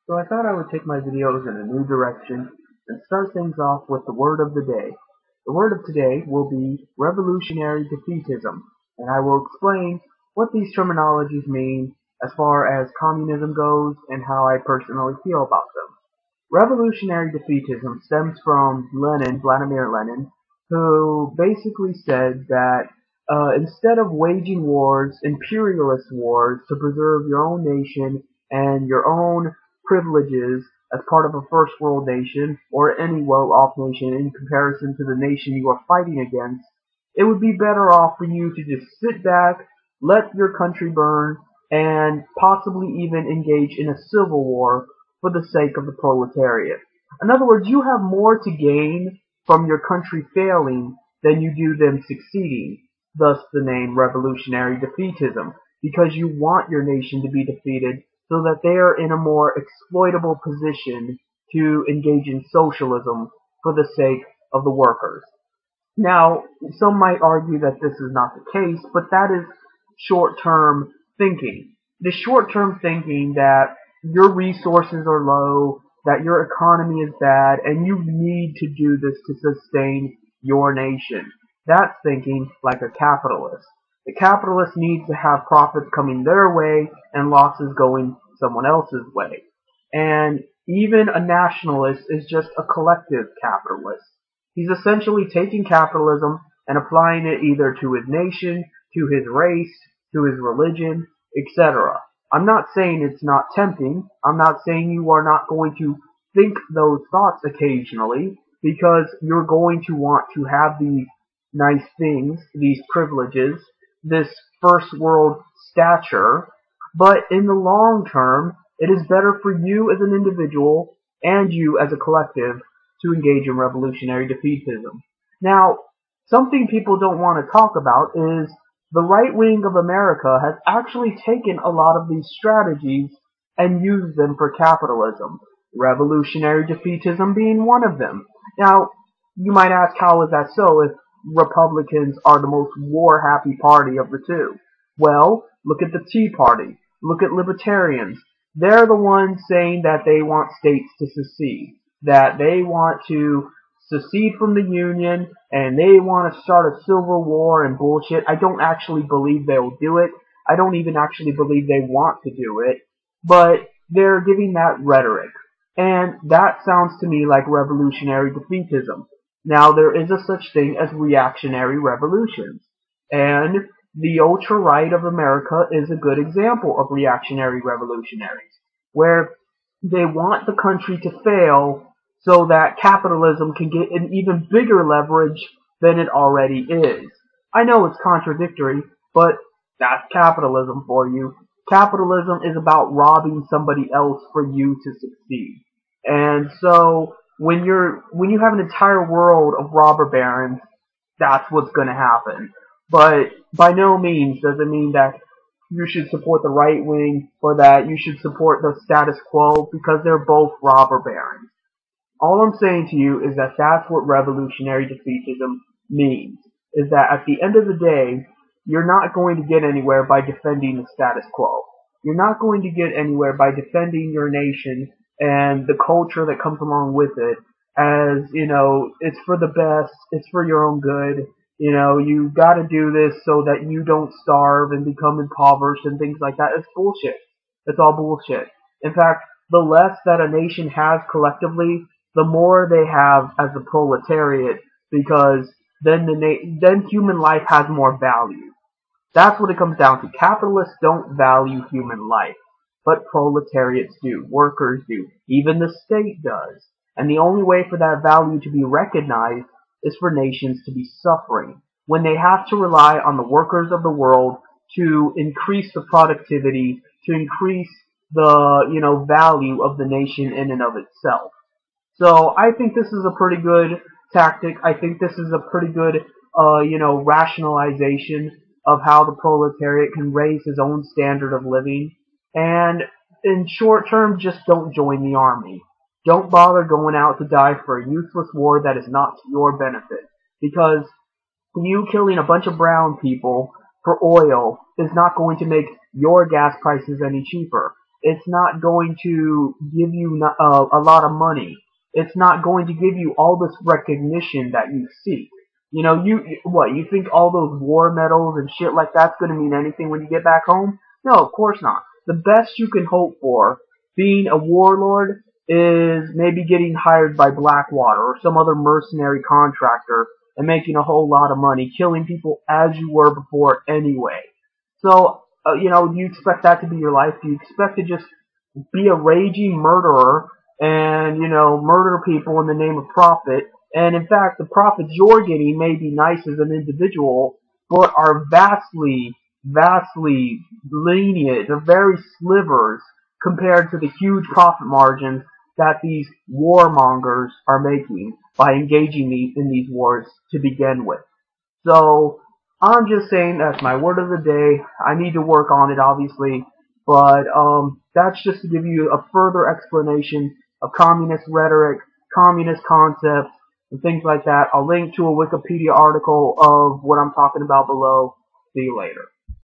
So I thought I would take my videos in a new direction and start things off with the word of the day. The word of today will be revolutionary defeatism, and I will explain what these terminologies mean as far as communism goes and how I personally feel about them. Revolutionary defeatism stems from Lenin, Vladimir Lenin, who basically said that instead of waging wars, imperialist wars, to preserve your own nation and your own privileges as part of a first world nation or any well-off nation in comparison to the nation you are fighting against, it would be better off for you to just sit back, let your country burn, and possibly even engage in a civil war for the sake of the proletariat. In other words, you have more to gain from your country failing than you do them succeeding. Thus the name revolutionary defeatism, because you want your nation to be defeated so that they are in a more exploitable position to engage in socialism for the sake of the workers. Now, some might argue that this is not the case, but that is short-term thinking. The short-term thinking that your resources are low, that your economy is bad, and you need to do this to sustain your nation. That's thinking like a capitalist. The capitalist needs to have profits coming their way and losses going someone else's way. And even a nationalist is just a collective capitalist. He's essentially taking capitalism and applying it either to his nation, to his race, to his religion, etc. I'm not saying it's not tempting. I'm not saying you are not going to think those thoughts occasionally, because you're going to want to have these nice things, these privileges, this first world stature, but in the long term, it is better for you as an individual and you as a collective to engage in revolutionary defeatism. Now, something people don't want to talk about is the right wing of America has actually taken a lot of these strategies and used them for capitalism. Revolutionary defeatism being one of them. Now, you might ask, how is that so if Republicans are the most war-happy party of the two? Well, look at the Tea Party. Look at libertarians. They're the ones saying that they want states to secede, that they want to secede from the Union, and they want to start a civil war and bullshit. I don't actually believe they'll do it. I don't even actually believe they want to do it. But they're giving that rhetoric. And that sounds to me like revolutionary defeatism. Now, there is a such thing as reactionary revolutions. And the ultra-right of America is a good example of reactionary revolutionaries, where they want the country to fail so that capitalism can get an even bigger leverage than it already is. I know it's contradictory, but that's capitalism for you. Capitalism is about robbing somebody else for you to succeed. And so when you have an entire world of robber barons, that's what's going to happen. But by no means does it mean that you should support the right wing or that you should support the status quo, because they're both robber barons. All I'm saying to you is that that's what revolutionary defeatism means, is that at the end of the day, you're not going to get anywhere by defending the status quo. You're not going to get anywhere by defending your nation and the culture that comes along with it as, it's for the best, it's for your own good, you gotta do this so that you don't starve and become impoverished and things like that. It's bullshit. It's all bullshit. In fact, the less that a nation has collectively, the more they have as a proletariat, because then then human life has more value. That's what it comes down to. Capitalists don't value human life, but proletariats do. Workers do. Even the state does. And the only way for that value to be recognized is for nations to be suffering, when they have to rely on the workers of the world to increase the productivity, to increase the value of the nation in and of itself. So I think this is a pretty good tactic. I think this is a pretty good rationalization of how the proletariat can raise his own standard of living. And in short term, just don't join the army. Don't bother going out to die for a useless war that is not to your benefit, because you killing a bunch of brown people for oil is not going to make your gas prices any cheaper. It's not going to give you a lot of money. It's not going to give you all this recognition that you seek. You know, you think all those war medals and shit like that's going to mean anything when you get back home? No, of course not. The best you can hope for being a warlord is maybe getting hired by Blackwater or some other mercenary contractor and making a whole lot of money, killing people as you were before anyway. So, do you expect that to be your life? Do you expect to just be a raging murderer and, murder people in the name of profit? And in fact, the profits you're getting may be nice as an individual, but are vastly, vastly lenient. They're very slivers compared to the huge profit margins that these warmongers are making by engaging in these wars to begin with. So I'm just saying that's my word of the day. I need to work on it, obviously, but that's just to give you a further explanation of communist rhetoric, communist concepts, and things like that. I'll link to a Wikipedia article of what I'm talking about below. See you later.